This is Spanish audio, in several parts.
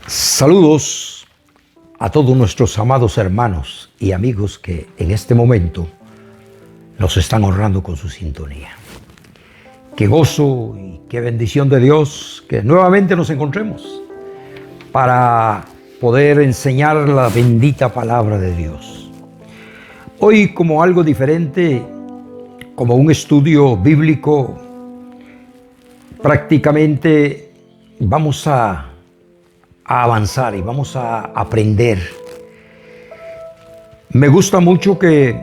Saludos a todos nuestros amados hermanos y amigos que en este momento nos están honrando con su sintonía. Qué gozo y qué bendición de Dios que nuevamente nos encontremos para poder enseñar la bendita palabra de Dios. Hoy, como algo diferente, como un estudio bíblico, prácticamente vamos a avanzar y vamos a aprender. Me gusta mucho que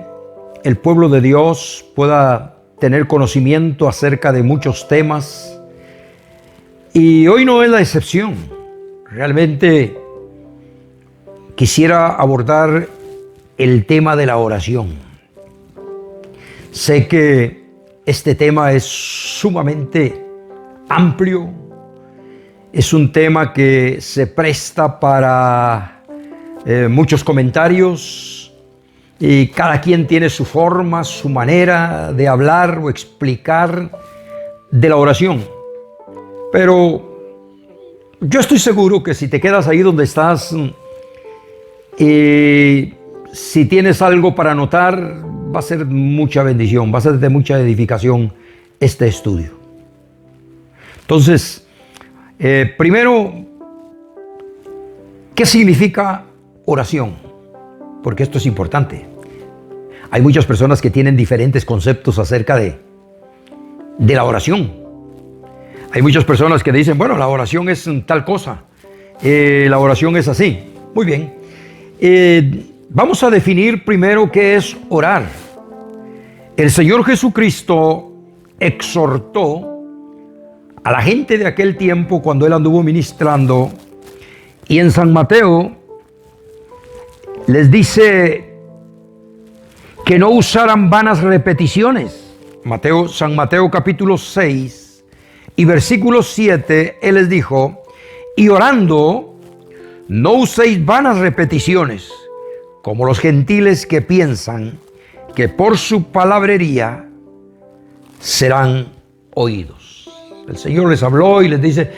el pueblo de Dios pueda tener conocimiento acerca de muchos temas, y hoy no es la excepción. Realmente quisiera abordar el tema de la oración. Sé que este tema es sumamente amplio. Es un tema que se presta para muchos comentarios, y cada quien tiene su forma, su manera de hablar o explicar de la oración. Pero yo estoy seguro que si te quedas ahí donde estás y si tienes algo para anotar, va a ser mucha bendición, va a ser de mucha edificación este estudio. Entonces, primero, ¿qué significa oración? Porque esto es importante. Hay muchas personas que tienen diferentes conceptos acerca de la oración. Hay muchas personas que dicen, bueno, la oración es tal cosa, la oración es así. Muy bien. Vamos a definir primero qué es orar. El Señor Jesucristo exhortó a la gente de aquel tiempo cuando Él anduvo ministrando, y en San Mateo les dice que no usaran vanas repeticiones. San Mateo capítulo 6 y versículo 7, Él les dijo: y orando, no uséis vanas repeticiones, como los gentiles que piensan que por su palabrería serán oídos. El Señor les habló y les dice,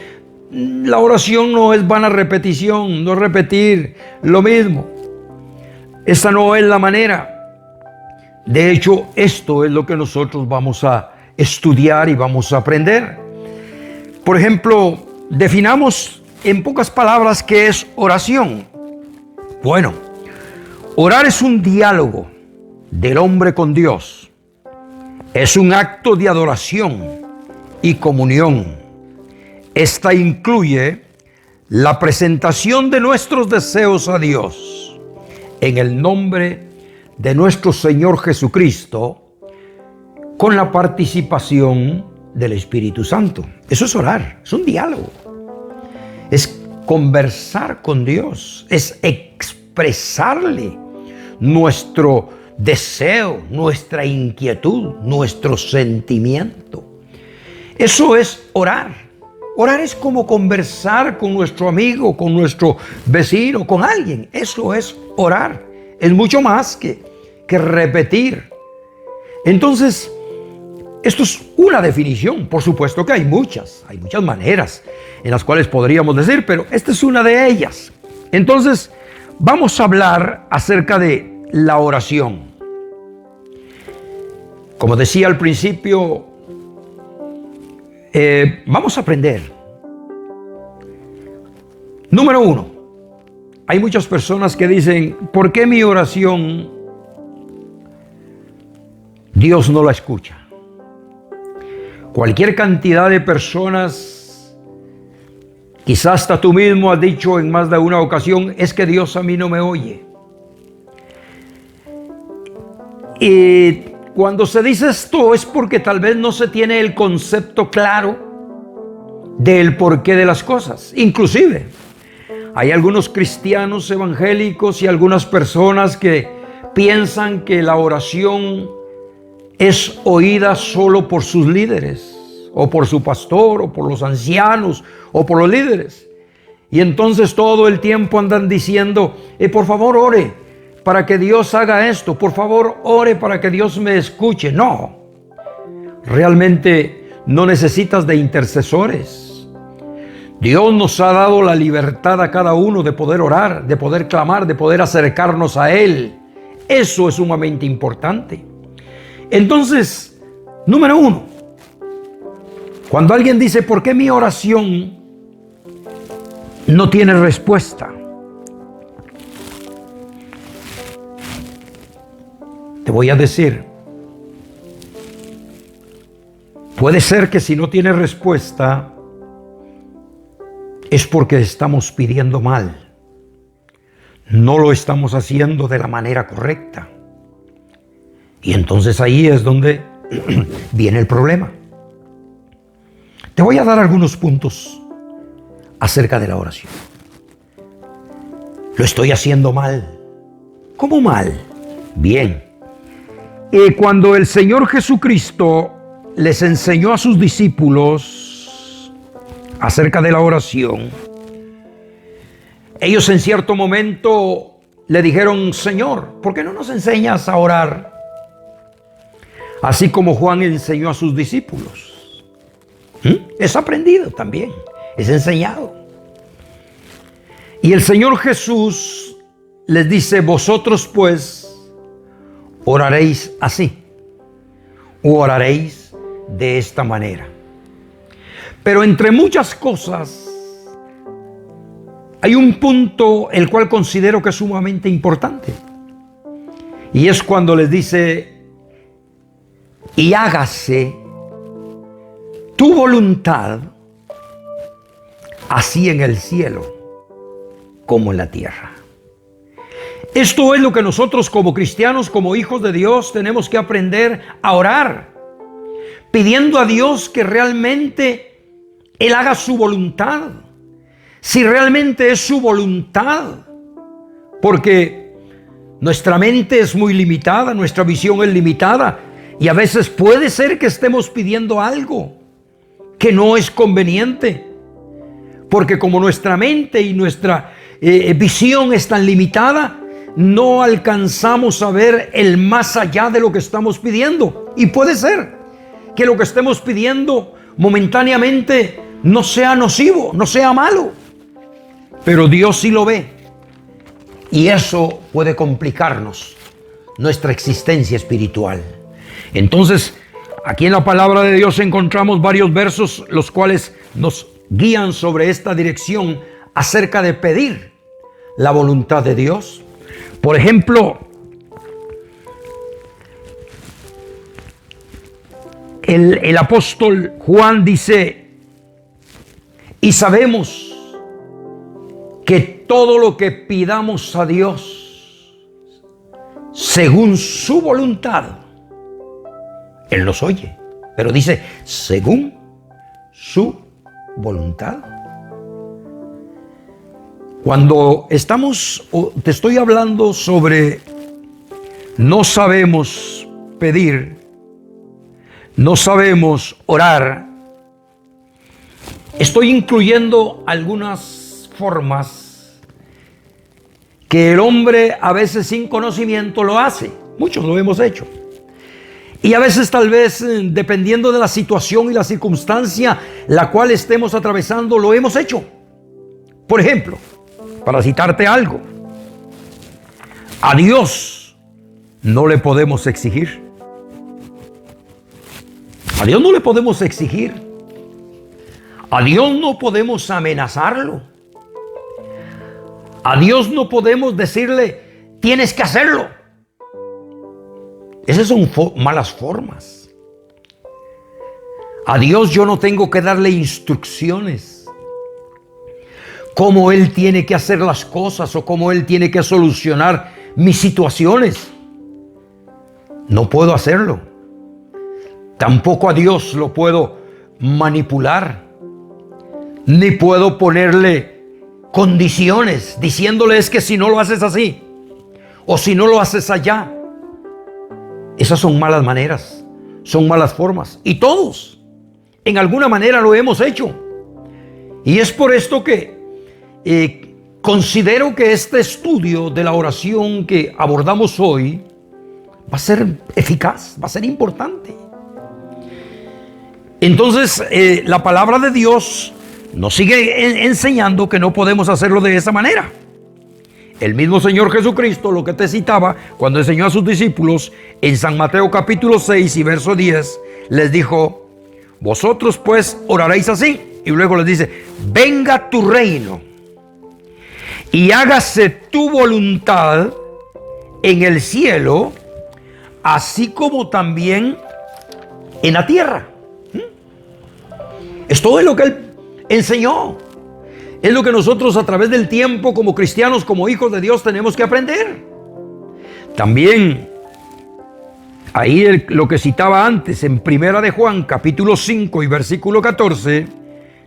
la oración no es vana repetición, no es repetir lo mismo. Esa no es la manera. De hecho, esto es lo que nosotros vamos a estudiar y vamos a aprender. Por ejemplo, definamos en pocas palabras qué es oración. Bueno, orar es un diálogo del hombre con Dios. Es un acto de adoración y comunión. Esta incluye la presentación de nuestros deseos a Dios en el nombre de nuestro Señor Jesucristo, con la participación del Espíritu Santo. Eso es orar, es un diálogo, es conversar con Dios, es expresarle nuestro deseo, nuestra inquietud, nuestro sentimiento. Eso es orar. Orar es como conversar con nuestro amigo, con nuestro vecino, con alguien. Eso es orar. Es mucho más que repetir. Entonces, esto es una definición. Por supuesto que hay muchas maneras en las cuales podríamos decir, pero esta es una de ellas. Entonces, vamos a hablar acerca de la oración. Como decía al principio, vamos a aprender. Número 1, hay muchas personas que dicen, ¿por qué mi oración Dios no la escucha? Cualquier cantidad de personas, quizás hasta tú mismo has dicho en más de una ocasión, es que Dios a mí no me oye. Y cuando se dice esto es porque tal vez no se tiene el concepto claro del porqué de las cosas. Inclusive, hay algunos cristianos evangélicos y algunas personas que piensan que la oración es oída solo por sus líderes, o por su pastor, o por los ancianos, o por los líderes. Y entonces todo el tiempo andan diciendo, por favor ore para que Dios haga esto, por favor ore para que Dios me escuche. No, realmente no necesitas de intercesores. Dios nos ha dado la libertad a cada uno de poder orar, de poder clamar, de poder acercarnos a Él. Eso es sumamente importante. Entonces, número uno, cuando alguien dice, ¿por qué mi oración no tiene respuesta? Te voy a decir, puede ser que si no tiene respuesta es porque estamos pidiendo mal. No lo estamos haciendo de la manera correcta. Y entonces ahí es donde viene el problema. Te voy a dar algunos puntos acerca de la oración. Lo estoy haciendo mal. ¿Cómo mal? Bien. Cuando el Señor Jesucristo les enseñó a sus discípulos acerca de la oración, ellos en cierto momento le dijeron, Señor, ¿por qué no nos enseñas a orar? Así como Juan enseñó a sus discípulos. Es aprendido también, es enseñado. Y el Señor Jesús les dice, vosotros pues oraréis así, o oraréis de esta manera. Pero entre muchas cosas, hay un punto el cual considero que es sumamente importante. Y es cuando les dice, y hágase tu voluntad, así en el cielo como en la tierra. Esto es lo que nosotros como cristianos, como hijos de Dios, tenemos que aprender a orar, pidiendo a Dios que realmente Él haga su voluntad. Si realmente es su voluntad, porque nuestra mente es muy limitada, nuestra visión es limitada, y a veces puede ser que estemos pidiendo algo que no es conveniente, porque como nuestra mente y nuestra visión es tan limitada, no alcanzamos a ver el más allá de lo que estamos pidiendo. Y puede ser que lo que estemos pidiendo momentáneamente no sea nocivo, no sea malo, pero Dios sí lo ve, y eso puede complicarnos nuestra existencia espiritual. Entonces, aquí en la palabra de Dios encontramos varios versos los cuales nos guían sobre esta dirección acerca de pedir la voluntad de Dios. Por ejemplo, el apóstol Juan dice, y sabemos que todo lo que pidamos a Dios según su voluntad, Él nos oye. Pero dice, según su voluntad. Cuando te estoy hablando sobre no sabemos pedir, no sabemos orar, estoy incluyendo algunas formas que el hombre a veces sin conocimiento lo hace. Muchos lo hemos hecho. Y a veces tal vez, dependiendo de la situación y la circunstancia la cual estemos atravesando, lo hemos hecho. Por ejemplo, para citarte algo, a Dios no le podemos exigir. A Dios no le podemos exigir. A Dios no podemos amenazarlo. A Dios no podemos decirle, tienes que hacerlo. Esas son malas formas. A Dios yo no tengo que darle instrucciones cómo Él tiene que hacer las cosas o cómo Él tiene que solucionar mis situaciones. No puedo hacerlo. Tampoco a Dios lo puedo manipular, ni puedo ponerle condiciones diciéndole es que si no lo haces así o si no lo haces allá. Esas son malas maneras, son malas formas, y todos en alguna manera lo hemos hecho. Y es por esto que considero que este estudio de la oración que abordamos hoy va a ser eficaz, va a ser importante. Entonces, la palabra de Dios nos sigue enseñando que no podemos hacerlo de esa manera. El mismo Señor Jesucristo, lo que te citaba, cuando enseñó a sus discípulos en San Mateo capítulo 6 y verso 10, les dijo: vosotros pues oraréis así. Y luego les dice: venga tu reino y hágase tu voluntad en el cielo, así como también en la tierra. Esto es lo que Él enseñó. Es lo que nosotros a través del tiempo, como cristianos, como hijos de Dios, tenemos que aprender. También, ahí lo que citaba antes, en Primera de Juan, capítulo 5 y versículo 14,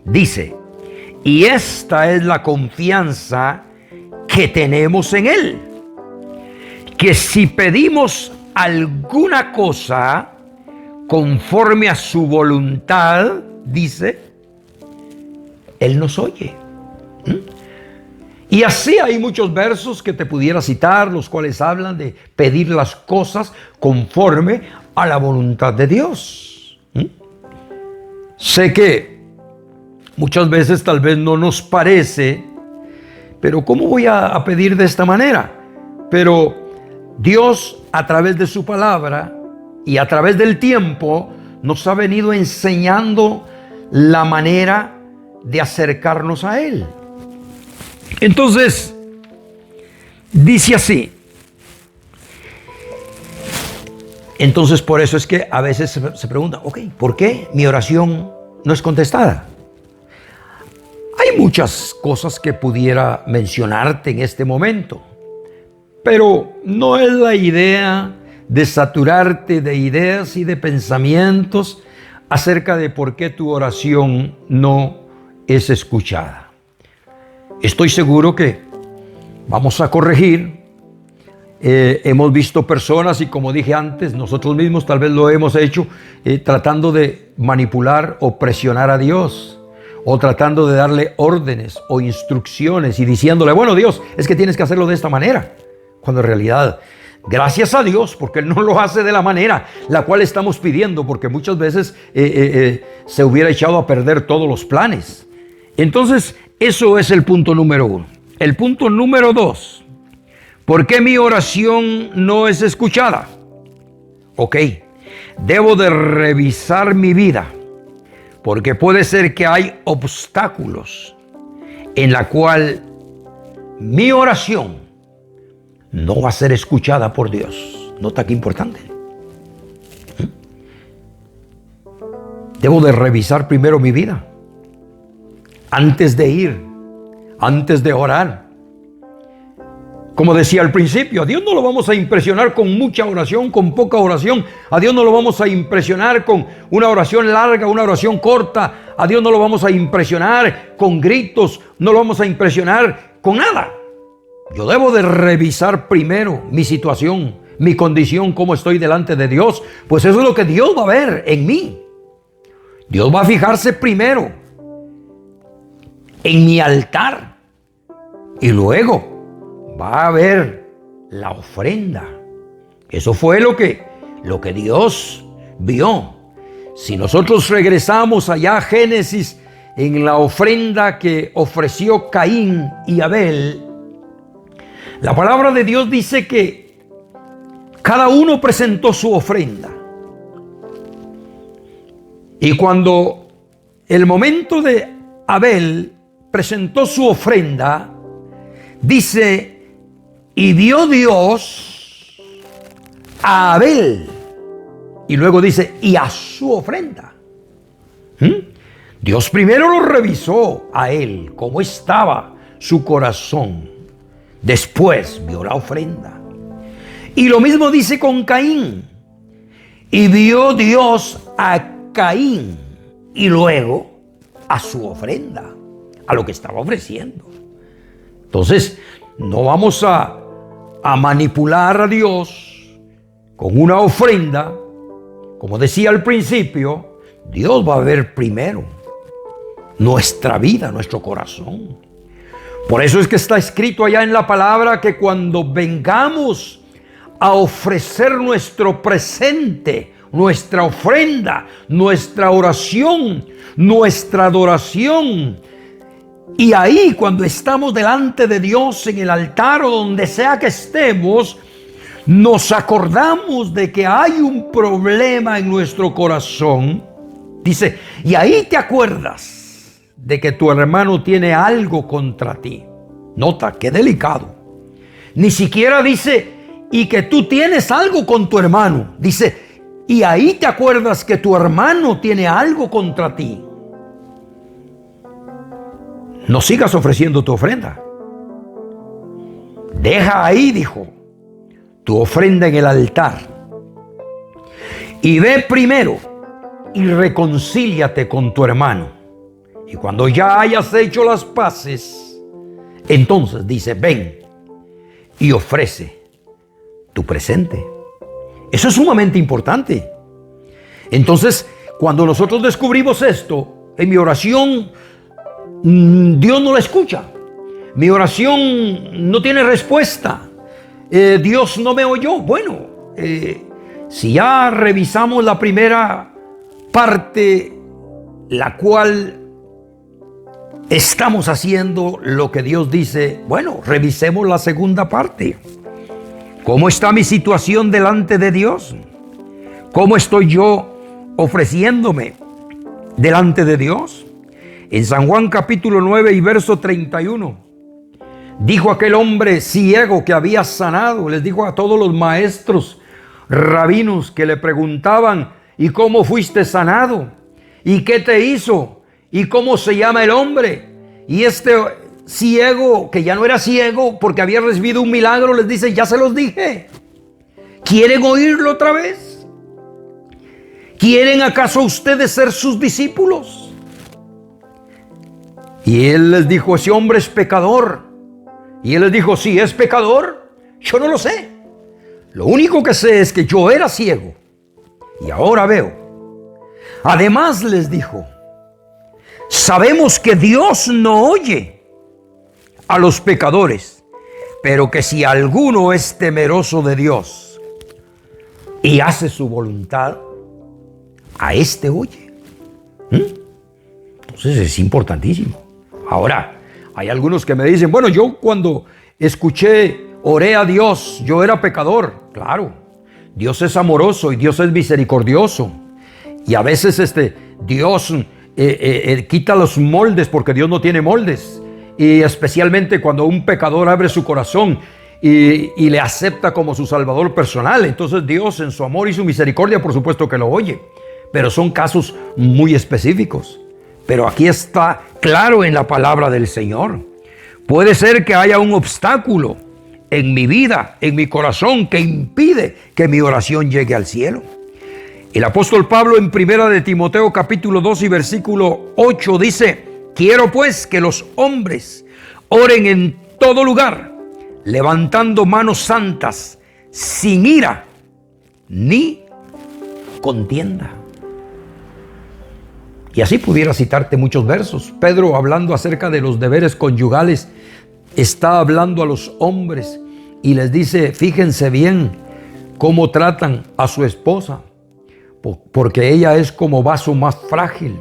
dice: y esta es la confianza que tenemos en Él, que si pedimos alguna cosa conforme a su voluntad, dice, Él nos oye. Y así hay muchos versos que te pudiera citar, los cuales hablan de pedir las cosas conforme a la voluntad de Dios. Sé que muchas veces tal vez no nos parece, pero ¿cómo voy a pedir de esta manera? Pero Dios, a través de su palabra y a través del tiempo, nos ha venido enseñando la manera de acercarnos a Él. Entonces, dice así. Entonces, por eso es que a veces se pregunta, ok, ¿por qué mi oración no es contestada? Hay muchas cosas que pudiera mencionarte en este momento, pero no es la idea de saturarte de ideas y de pensamientos acerca de por qué tu oración no es escuchada. Estoy seguro que vamos a corregir. Hemos visto personas, y como dije antes, nosotros mismos tal vez lo hemos hecho, tratando de manipular o presionar a Dios, o tratando de darle órdenes o instrucciones y diciéndole: bueno, Dios, es que tienes que hacerlo de esta manera, cuando en realidad, gracias a Dios, porque Él no lo hace de la manera la cual estamos pidiendo, porque muchas veces se hubiera echado a perder todos los planes. Entonces, eso es el punto número 1. El punto número 2, ¿por qué mi oración no es escuchada? Ok, debo de revisar mi vida, porque puede ser que hay obstáculos en la cual mi oración no va a ser escuchada por Dios. Nota qué importante. Debo de revisar primero mi vida antes de ir, antes de orar. Como decía al principio, a Dios no lo vamos a impresionar con mucha oración, con poca oración. A Dios no lo vamos a impresionar con una oración larga, una oración corta. A Dios no lo vamos a impresionar con gritos, no lo vamos a impresionar con nada. Yo debo de revisar primero mi situación, mi condición, cómo estoy delante de Dios. Pues eso es lo que Dios va a ver en mí. Dios va a fijarse primero en mi altar, y luego va a ver la ofrenda. Eso fue lo que Dios vio. Si nosotros regresamos allá a Génesis, en la ofrenda que ofreció Caín y Abel, la palabra de Dios dice que cada uno presentó su ofrenda. Y cuando el momento de Abel presentó su ofrenda, dice: y vio Dios a Abel, y luego dice: y a su ofrenda. Dios primero lo revisó a él, cómo estaba su corazón. Después vio la ofrenda. Y lo mismo dice con Caín: y vio Dios a Caín, y luego a su ofrenda, a lo que estaba ofreciendo. Entonces, no vamos a manipular a Dios con una ofrenda. Como decía al principio, Dios va a ver primero nuestra vida, nuestro corazón. Por eso es que está escrito allá en la palabra que cuando vengamos a ofrecer nuestro presente, nuestra ofrenda, nuestra oración, nuestra adoración, Y ahí, cuando estamos delante de Dios en el altar o donde sea que estemos, nos acordamos de que hay un problema en nuestro corazón. Dice, y ahí te acuerdas de que tu hermano tiene algo contra ti. Nota, qué delicado. Ni siquiera dice, y que tú tienes algo con tu hermano. Dice, y ahí te acuerdas que tu hermano tiene algo contra ti. No sigas ofreciendo tu ofrenda. Deja ahí, dijo, tu ofrenda en el altar. Y ve primero y reconcíliate con tu hermano. Y cuando ya hayas hecho las paces, entonces dice, ven y ofrece tu presente. Eso es sumamente importante. Entonces, cuando nosotros descubrimos esto, en mi oración, Dios no la escucha. Mi oración no tiene respuesta. Dios no me oyó. Bueno, si ya revisamos la primera parte, la cual estamos haciendo lo que Dios dice, bueno, revisemos la segunda parte. ¿Cómo está mi situación delante de Dios? ¿Cómo estoy yo ofreciéndome delante de Dios? En San Juan capítulo 9 y verso 31, dijo aquel hombre ciego que había sanado, les dijo a todos los maestros, rabinos que le preguntaban, ¿y cómo fuiste sanado? ¿Y qué te hizo? ¿Y cómo se llama el hombre? Y este ciego, que ya no era ciego porque había recibido un milagro, les dice, ya se los dije. ¿Quieren oírlo otra vez? ¿Quieren acaso ustedes ser sus discípulos? Y él les dijo, ese hombre es pecador. Y él les dijo, si es pecador, yo no lo sé. Lo único que sé es que yo era ciego y ahora veo. Además les dijo, sabemos que Dios no oye a los pecadores, pero que si alguno es temeroso de Dios y hace su voluntad, a este oye. Entonces es importantísimo. Ahora, hay algunos que me dicen, bueno, yo cuando oré a Dios, yo era pecador. Claro, Dios es amoroso y Dios es misericordioso. Y a veces Dios quita los moldes porque Dios no tiene moldes. Y especialmente cuando un pecador abre su corazón y le acepta como su salvador personal. Entonces Dios en su amor y su misericordia, por supuesto que lo oye. Pero son casos muy específicos. Pero aquí está claro en la palabra del Señor. Puede ser que haya un obstáculo en mi vida, en mi corazón, que impide que mi oración llegue al cielo. El apóstol Pablo en 1 de Timoteo capítulo 2 y versículo 8 dice, quiero pues que los hombres oren en todo lugar, levantando manos santas, sin ira ni contienda. Y así pudiera citarte muchos versos. Pedro, hablando acerca de los deberes conyugales, está hablando a los hombres y les dice, fíjense bien cómo tratan a su esposa, porque ella es como vaso más frágil.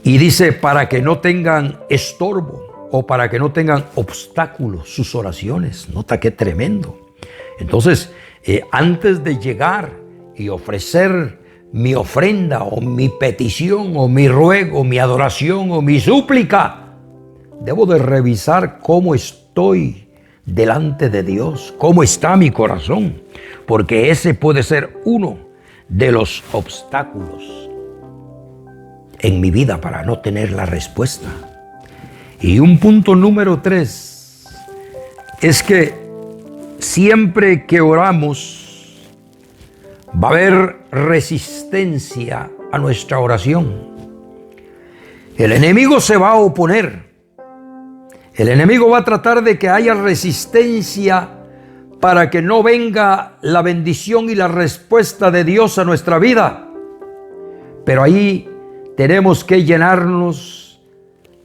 Y dice, para que no tengan estorbo o para que no tengan obstáculos sus oraciones. Nota qué tremendo. Entonces, antes de llegar y ofrecer mi ofrenda o mi petición o mi ruego, mi adoración o mi súplica, debo de revisar cómo estoy delante de Dios, cómo está mi corazón, porque ese puede ser uno de los obstáculos en mi vida para no tener la respuesta. Y un punto número 3 es que siempre que oramos va a haber resistencia a nuestra oración. El enemigo se va a oponer. El enemigo va a tratar de que haya resistencia para que no venga la bendición y la respuesta de Dios a nuestra vida. Pero ahí tenemos que llenarnos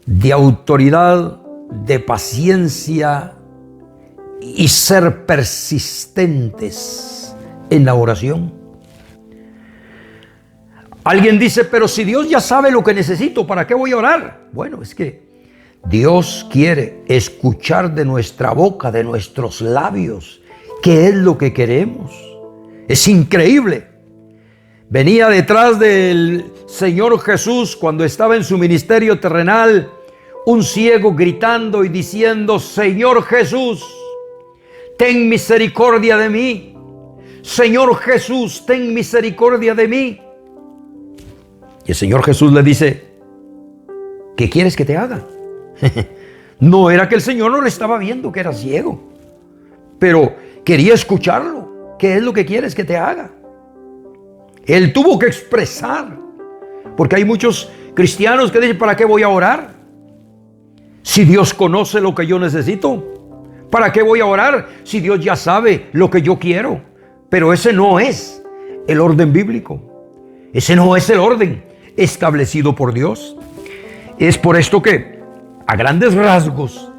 de autoridad, de paciencia y ser persistentes en la oración. Alguien dice, pero si Dios ya sabe lo que necesito, ¿para qué voy a orar? Bueno, es que Dios quiere escuchar de nuestra boca, de nuestros labios, qué es lo que queremos. Es increíble. Venía detrás del Señor Jesús cuando estaba en su ministerio terrenal un ciego gritando y diciendo: Señor Jesús, ten misericordia de mí. Señor Jesús, ten misericordia de mí. Y el Señor Jesús le dice: ¿qué quieres que te haga? No era que el Señor no le estaba viendo que era ciego, pero quería escucharlo. ¿Qué es lo que quieres que te haga? Él tuvo que expresar, porque hay muchos cristianos que dicen: ¿para qué voy a orar? Si Dios conoce lo que yo necesito, ¿para qué voy a orar si Dios ya sabe lo que yo quiero? Pero ese no es el orden bíblico. Ese no es el orden establecido por Dios. Es por esto que, a grandes rasgos,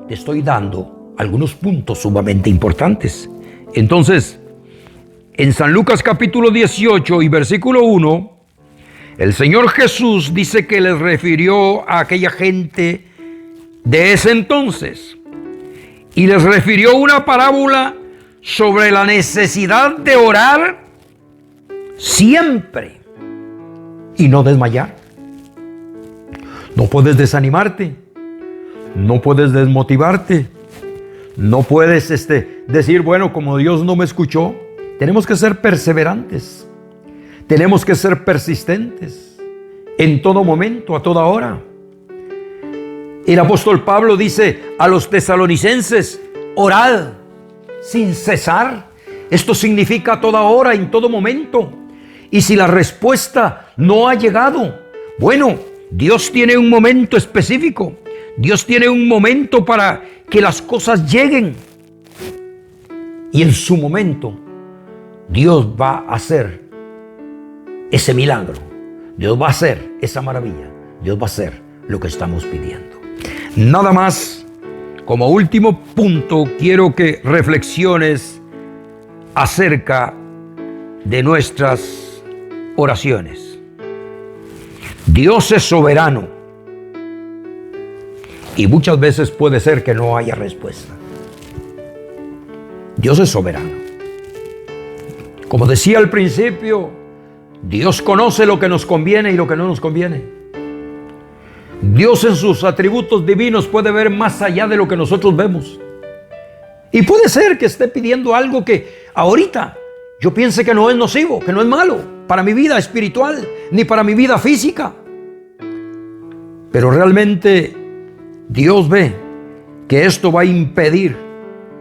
te estoy dando algunos puntos sumamente importantes. Entonces, en San Lucas capítulo 18 y versículo 1, el Señor Jesús dice que les refirió a aquella gente de ese entonces y les refirió una parábola sobre la necesidad de orar siempre y no desmayar. No puedes desanimarte, no puedes desmotivarte, no puedes decir: bueno, como Dios no me escuchó. Tenemos que ser perseverantes, tenemos que ser persistentes en todo momento, a toda hora. El apóstol Pablo dice a los tesalonicenses: orad sin cesar. Esto significa a toda hora, en todo momento. Y si la respuesta no ha llegado, bueno, Dios tiene un momento específico. Dios tiene un momento para que las cosas lleguen. Y en su momento, Dios va a hacer ese milagro. Dios va a hacer esa maravilla. Dios va a hacer lo que estamos pidiendo. Nada más, como último punto, quiero que reflexiones acerca de nuestras oraciones. Dios es soberano y muchas veces puede ser que no haya respuesta. Dios es soberano. Como decía al principio, Dios conoce lo que nos conviene y lo que no nos conviene. Dios en sus atributos divinos puede ver más allá de lo que nosotros vemos. Y puede ser que esté pidiendo algo que ahorita yo piense que no es nocivo, que no es malo para mi vida espiritual, ni para mi vida física. Pero realmente Dios ve que esto va a impedir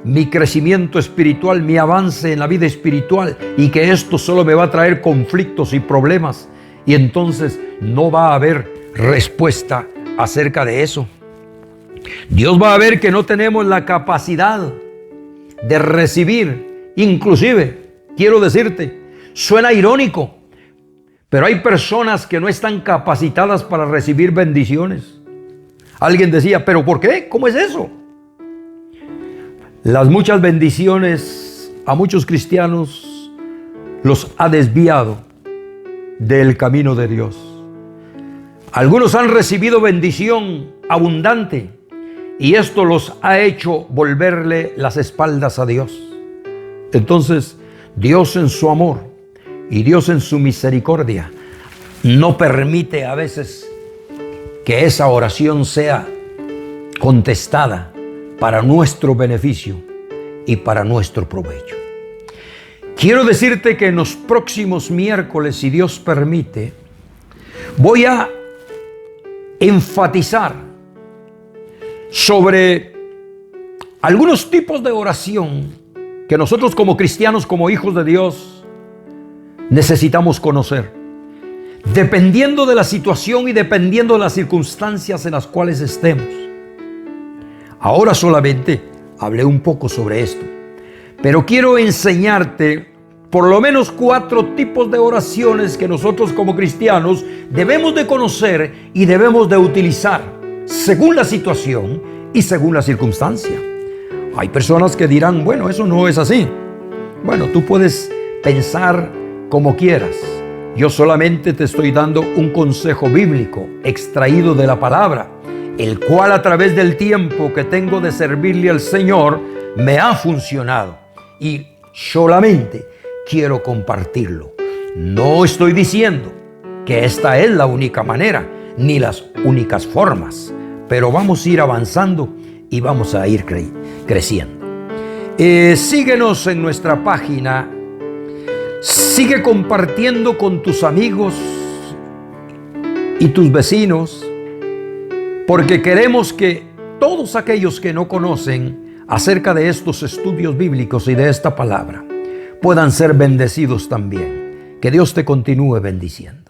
mi crecimiento espiritual, mi avance en la vida espiritual, y que esto solo me va a traer conflictos y problemas, y entonces no va a haber respuesta acerca de eso. Dios va a ver que no tenemos la capacidad de recibir. Inclusive, quiero decirte, suena irónico, pero hay personas que no están capacitadas para recibir bendiciones. Alguien decía: ¿pero por qué? ¿Cómo es eso? Las muchas bendiciones a muchos cristianos los ha desviado del camino de Dios. Algunos han recibido bendición abundante y esto los ha hecho volverle las espaldas a Dios. Entonces, Dios en su amor y Dios en su misericordia no permite a veces que esa oración sea contestada para nuestro beneficio y para nuestro provecho. Quiero decirte que en los próximos miércoles, si Dios permite, voy a enfatizar sobre algunos tipos de oración que nosotros como cristianos, como hijos de Dios, necesitamos conocer, dependiendo de la situación y dependiendo de las circunstancias en las cuales estemos. Ahora solamente hablé un poco sobre esto, pero quiero enseñarte por lo menos 4 tipos de oraciones que nosotros como cristianos debemos de conocer y debemos de utilizar según la situación y según la circunstancia. Hay personas que dirán: bueno, eso no es así. Bueno, tú puedes pensar como quieras. Yo solamente te estoy dando un consejo bíblico extraído de la palabra el cual a través del tiempo que tengo de servirle al Señor me ha funcionado y solamente quiero compartirlo. No estoy diciendo que esta es la única manera ni las únicas formas, pero vamos a ir avanzando y vamos a ir creciendo. Síguenos en nuestra página, sigue compartiendo con tus amigos y tus vecinos, porque queremos que todos aquellos que no conocen acerca de estos estudios bíblicos y de esta palabra puedan ser bendecidos también. Que Dios te continúe bendiciendo.